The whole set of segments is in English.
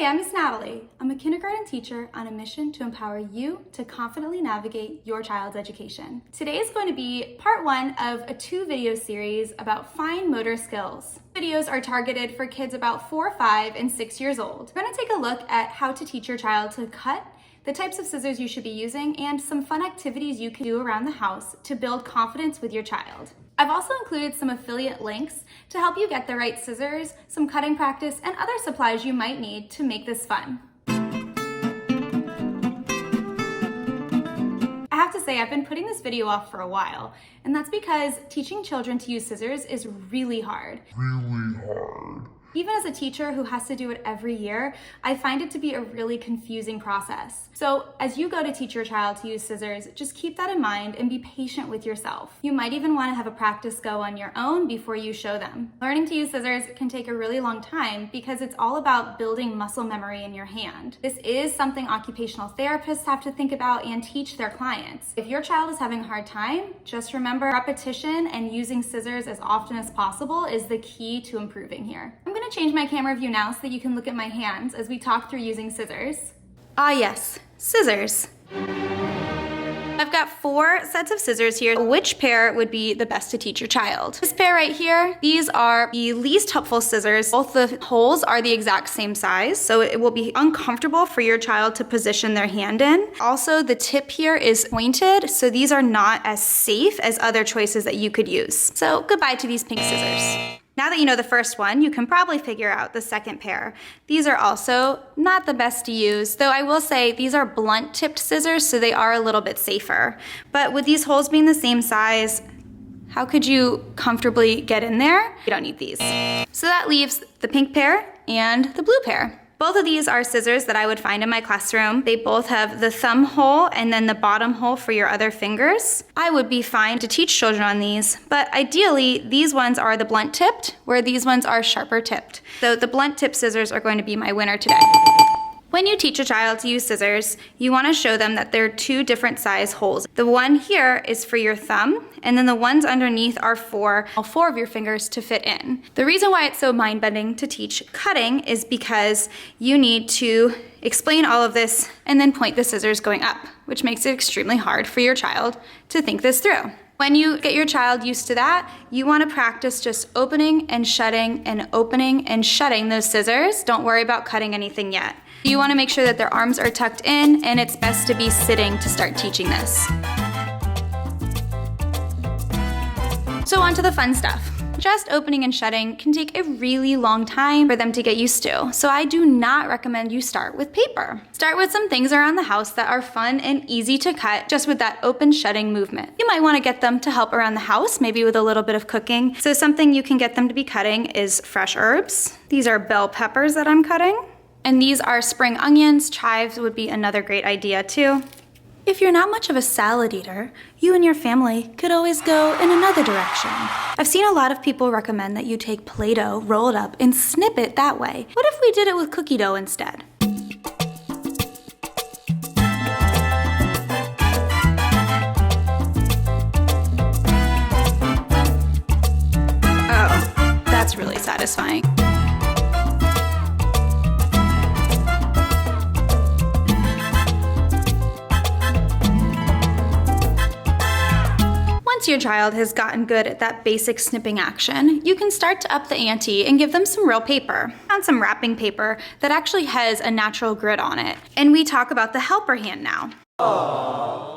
Hey, I'm Miss Natalie. I'm a kindergarten teacher on a mission to empower you to confidently navigate your child's education. Today is going to be part one of a 2-video series about fine motor skills. Videos are targeted for kids about 4, 5, and 6 years old. We're going to take a look at how to teach your child to cut, the types of scissors you should be using, and some fun activities you can do around the house to build confidence with your child. I've also included some affiliate links to help you get the right scissors, some cutting practice, and other supplies you might need to make this fun. I have to say, I've been putting this video off for a while, and that's because teaching children to use scissors is really hard. Even as a teacher who has to do it every year, I find it to be a really confusing process. So as you go to teach your child to use scissors, just keep that in mind and be patient with yourself. You might even want to have a practice go on your own before you show them. Learning to use scissors can take a really long time because it's all about building muscle memory in your hand. This is something occupational therapists have to think about and teach their clients. If your child is having a hard time, just remember repetition and using scissors as often as possible is the key to improving here. I'm going to change my camera view now so that you can look at my hands as we talk through using scissors. Ah yes, scissors. I've got 4 sets of scissors here. Which pair would be the best to teach your child? This pair right here, these are the least helpful scissors. Both the holes are the exact same size, so it will be uncomfortable for your child to position their hand in. Also, the tip here is pointed, so these are not as safe as other choices that you could use. So goodbye to these pink scissors. Now that you know the first one, you can probably figure out the second pair. These are also not the best to use, though I will say these are blunt tipped scissors, so they are a little bit safer. But with these holes being the same size, how could you comfortably get in there? You don't need these. So that leaves the pink pair and the blue pair. Both of these are scissors that I would find in my classroom. They both have the thumb hole and then the bottom hole for your other fingers. I would be fine to teach children on these, but ideally these ones are the blunt tipped, where these ones are sharper tipped. So the blunt tip scissors are going to be my winner today. When you teach a child to use scissors, you want to show them that there are 2 different size holes. The one here is for your thumb, and then the ones underneath are for all 4 of your fingers to fit in. The reason why it's so mind-bending to teach cutting is because you need to explain all of this and then point the scissors going up, which makes it extremely hard for your child to think this through. When you get your child used to that, you want to practice just opening and shutting and opening and shutting those scissors. Don't worry about cutting anything yet. You want to make sure that their arms are tucked in, and it's best to be sitting to start teaching this. So on to the fun stuff. Just opening and shutting can take a really long time for them to get used to, so I do not recommend you start with paper. Start with some things around the house that are fun and easy to cut, just with that open-shutting movement. You might want to get them to help around the house, maybe with a little bit of cooking. So something you can get them to be cutting is fresh herbs. These are bell peppers that I'm cutting. And these are spring onions. Chives would be another great idea too. If you're not much of a salad eater, you and your family could always go in another direction. I've seen a lot of people recommend that you take Play-Doh, roll it up, and snip it that way. What if we did it with cookie dough instead? Oh, that's really satisfying. Once your child has gotten good at that basic snipping action, you can start to up the ante and give them some real paper. I found some wrapping paper that actually has a natural grit on it. And we talk about the helper hand now. Aww.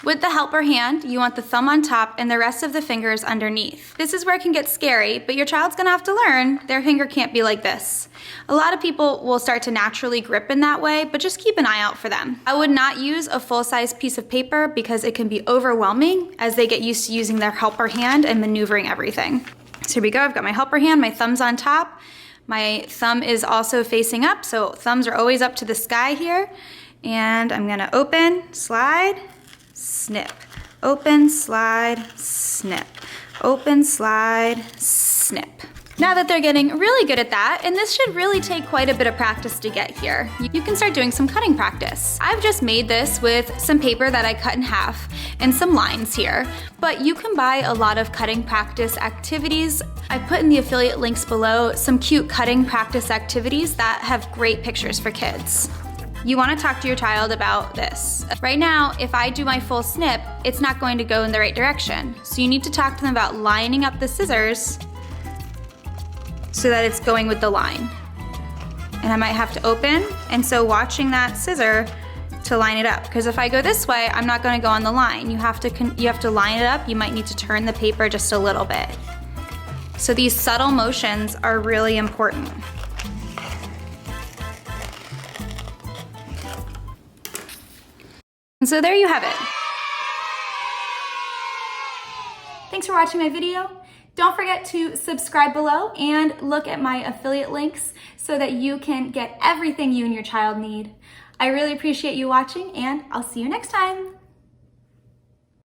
With the helper hand, you want the thumb on top and the rest of the fingers underneath. This is where it can get scary, but your child's gonna have to learn their finger can't be like this. A lot of people will start to naturally grip in that way, but just keep an eye out for them. I would not use a full-size piece of paper because it can be overwhelming as they get used to using their helper hand and maneuvering everything. So here we go, I've got my helper hand, my thumb's on top. My thumb is also facing up, so thumbs are always up to the sky here. And I'm gonna open, slide, snip. Open, slide, snip. Open, slide, snip. Now that they're getting really good at that, and this should really take quite a bit of practice to get here, you can start doing some cutting practice. I've just made this with some paper that I cut in half and some lines here, but you can buy a lot of cutting practice activities. I put in the affiliate links below some cute cutting practice activities that have great pictures for kids. You want to talk to your child about this. Right now, if I do my full snip, it's not going to go in the right direction. So you need to talk to them about lining up the scissors so that it's going with the line. And I might have to open, and so watching that scissor to line it up. Because if I go this way, I'm not going to go on the line. You have to line it up. You might need to turn the paper just a little bit. So these subtle motions are really important. And so there you have it. Thanks for watching my video. Don't forget to subscribe below and look at my affiliate links so that you can get everything you and your child need. I really appreciate you watching, and I'll see you next time.